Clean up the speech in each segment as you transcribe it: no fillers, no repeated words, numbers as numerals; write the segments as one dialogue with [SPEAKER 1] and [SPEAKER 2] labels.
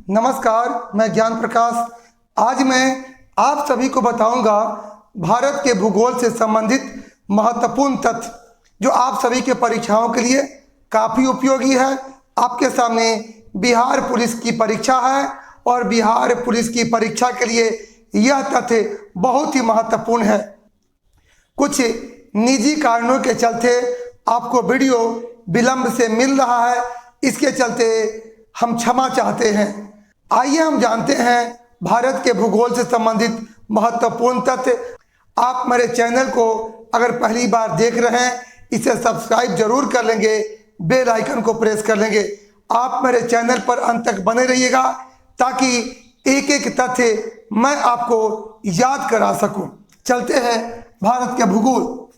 [SPEAKER 1] नमस्कार, मैं ज्ञान प्रकाश। आज मैं आप सभी को बताऊंगा भारत के भूगोल से संबंधित महत्वपूर्ण तथ्य जो आप सभी के परीक्षाओं के लिए काफ़ी उपयोगी है। आपके सामने बिहार पुलिस की परीक्षा है और बिहार पुलिस की परीक्षा के लिए यह तथ्य बहुत ही महत्वपूर्ण है। कुछ निजी कारणों के चलते आपको वीडियो विलंब से मिल रहा है, इसके चलते हम क्षमा चाहते हैं। आइए हम जानते हैं भारत के भूगोल से संबंधित महत्वपूर्ण तथ्य। आप मेरे चैनल को अगर पहली बार देख रहे हैं, इसे सब्सक्राइब जरूर कर लेंगे, बेल आइकन को प्रेस कर लेंगे। आप मेरे चैनल पर अंत तक बने रहिएगा ताकि एक एक तथ्य मैं आपको याद करा सकूं। चलते हैं भारत के भूगोल।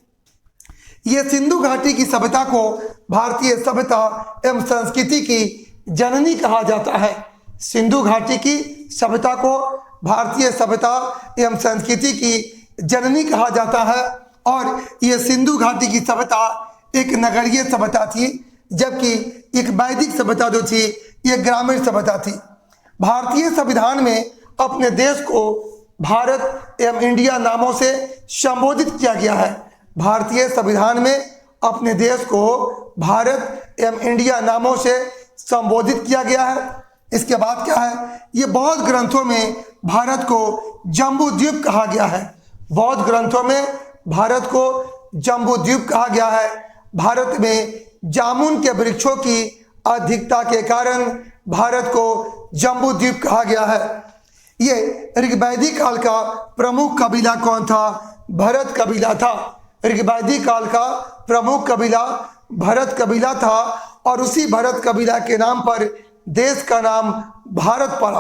[SPEAKER 1] ये सिंधु घाटी की सभ्यता को भारतीय सभ्यता एवं संस्कृति की जननी कहा जाता है। सिंधु घाटी की सभ्यता को भारतीय सभ्यता एवं संस्कृति की जननी कहा जाता है और ये सिंधु घाटी की सभ्यता एक नगरीय सभ्यता थी, जबकि एक वैदिक सभ्यता जो थी ये ग्रामीण सभ्यता थी। भारतीय संविधान में अपने देश को भारत एवं इंडिया नामों से संबोधित किया गया है। भारतीय संविधान में अपने देश को भारत एवं इंडिया नामों से संबोधित किया गया है। इसके बाद क्या है, ये बौद्ध ग्रंथों में भारत को जम्बू द्वीप कहा गया है। बौद्ध ग्रंथों में भारत को जम्बू द्वीप कहा गया है। भारत में जामुन के वृक्षों की अधिकता के कारण भारत को जम्बू द्वीप कहा गया है। ये ऋग्वैदिक काल का प्रमुख कबीला कौन था? भरत कबीला था। ऋग्वैदिक काल का प्रमुख कबीला भरत कबीला था और उसी भरत कबीला के नाम पर देश का नाम भारत पड़ा।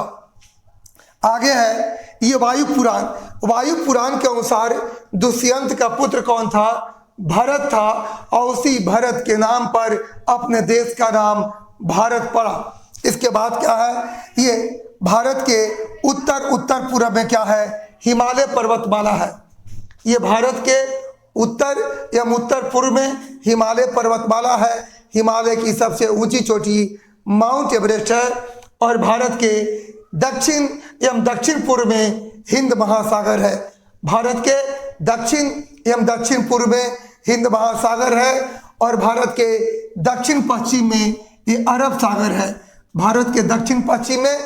[SPEAKER 1] आगे है ये वायु पुराण। वायु पुराण के अनुसार दुष्यंत का पुत्र कौन था? भरत था और उसी भरत के नाम पर अपने देश का नाम भारत पड़ा। इसके बाद क्या है, ये भारत के उत्तर पूर्व में क्या है, हिमालय पर्वतमाला है। ये भारत के उत्तर एवं उत्तर पूर्व में हिमालय पर्वतमाला है। हिमालय की सबसे ऊंची चोटी माउंट एवरेस्ट है और भारत के दक्षिण एवं दक्षिण पूर्व में हिंद महासागर है। भारत के दक्षिण एवं दक्षिण पूर्व में हिंद महासागर है और भारत के दक्षिण पश्चिम में ये अरब सागर है। भारत के दक्षिण पश्चिम में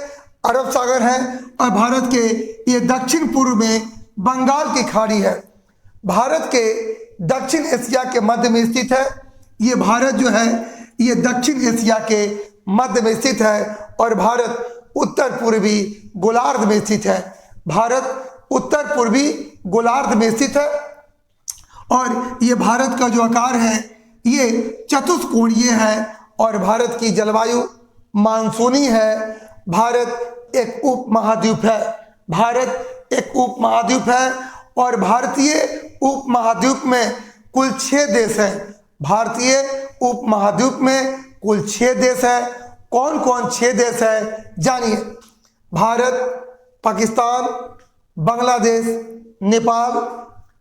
[SPEAKER 1] अरब सागर है और भारत के ये दक्षिण पूर्व में बंगाल की खाड़ी है। भारत के दक्षिण एशिया के मध्य में स्थित है। ये भारत जो है ये दक्षिण एशिया के मध्य में स्थित है और भारत उत्तर पूर्वी गोलार्ध में स्थित है। भारत उत्तर पूर्वी गोलार्ध में स्थित है और ये भारत का जो आकार है ये चतुष्कोणीय है और भारत की जलवायु मानसूनी है। भारत एक उप महाद्वीप है। भारत एक उप महाद्वीप है और भारतीय उप महाद्वीप में कुल 6 देश हैं। भारतीय उप महाद्वीप में कुल 6 देश हैं। कौन कौन 6 देश हैं जानिए। भारत, पाकिस्तान, बांग्लादेश, नेपाल,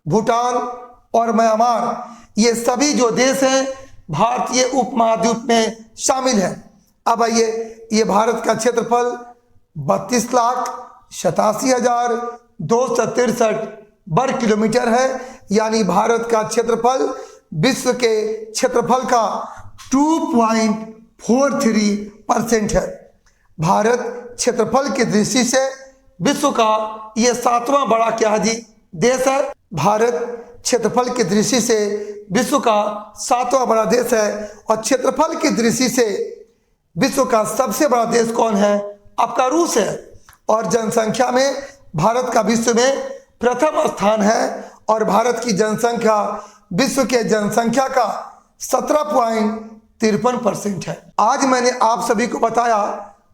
[SPEAKER 1] भूटान और म्यांमार, ये सभी जो देश हैं भारतीय उप महाद्वीप में शामिल हैं। अब आइए, ये भारत का क्षेत्रफल 32,87,263 वर्ग किलोमीटर है, यानी भारत का क्षेत्रफल विश्व के क्षेत्रफल का 2.43% है। भारत क्षेत्रफल की दृष्टि से विश्व का यह 7वां बड़ा क्या है जी देश है। भारत क्षेत्रफल की दृष्टि से विश्व का 7वां बड़ा देश है और क्षेत्रफल की दृष्टि से विश्व का सबसे बड़ा देश कौन है? आपका रूस है। और जनसंख्या में भारत का विश्व में प्रथम स्थान है और भारत की जनसंख्या विश्व के जनसंख्या का 17.53% है। आज मैंने आप सभी को बताया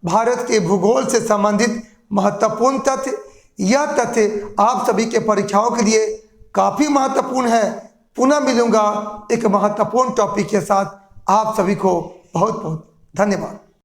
[SPEAKER 1] भारत के भूगोल से संबंधित महत्वपूर्ण तथ्य। यह तथ्य आप सभी के परीक्षाओं के लिए काफी महत्वपूर्ण है। पुनः मिलूंगा एक महत्वपूर्ण टॉपिक के साथ। आप सभी को बहुत बहुत धन्यवाद।